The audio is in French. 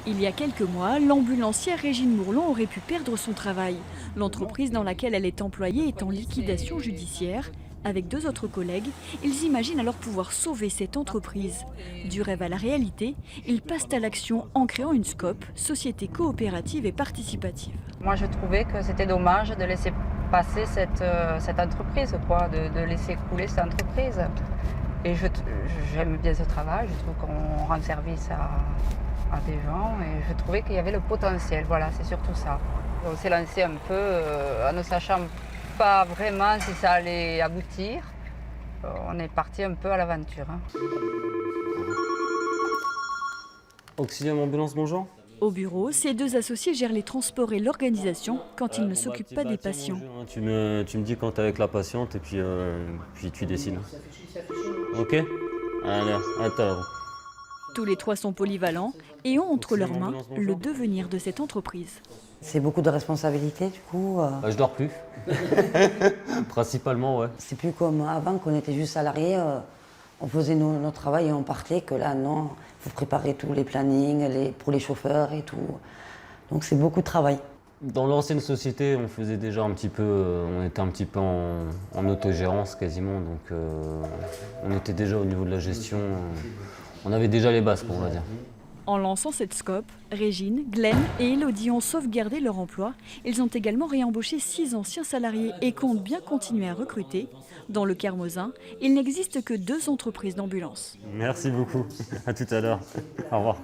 Il y a quelques mois, l'ambulancière Régine Mourlon aurait pu perdre son travail. L'entreprise dans laquelle elle est employée est en liquidation judiciaire. Avec deux autres collègues, ils imaginent alors pouvoir sauver cette entreprise. Du rêve à la réalité, ils passent à l'action en créant une SCOP, Société coopérative et participative. Moi, je trouvais que c'était dommage de laisser passer cette entreprise, quoi, de laisser couler cette entreprise. Et j'aime bien ce travail, je trouve qu'on rend service à des gens et je trouvais qu'il y avait le potentiel, voilà, c'est surtout ça. On s'est lancé un peu en ne sachant pas vraiment si ça allait aboutir. On est parti un peu à l'aventure, hein. Auxiliaire ambulance, bonjour. Au bureau, ces deux associés gèrent les transports et l'organisation quand ils ne s'occupent pas des patients. Bonjour, hein. Tu me dis quand tu es avec la patiente et puis tu décides. Ok. Allez, à tout à l'heure. Tous les trois sont polyvalents et ont entre leurs mains le devenir de cette entreprise. C'est beaucoup de responsabilités du coup. Je dors plus. Principalement, ouais. C'est plus comme avant qu'on était juste salariés, on faisait notre travail et on partait, que là non, il faut préparer tous les plannings pour les chauffeurs et tout. Donc c'est beaucoup de travail. Dans l'ancienne société, on faisait déjà un petit peu, on était un petit peu en autogérance quasiment, donc on était déjà au niveau de la gestion, on avait déjà les bases, on va dire. En lançant cette SCOP, Régine, Glenn et Elodie ont sauvegardé leur emploi. Ils ont également réembauché 6 anciens salariés et comptent bien continuer à recruter. Dans le Carmosin, il n'existe que 2 entreprises d'ambulance. Merci beaucoup, à tout à l'heure, au revoir.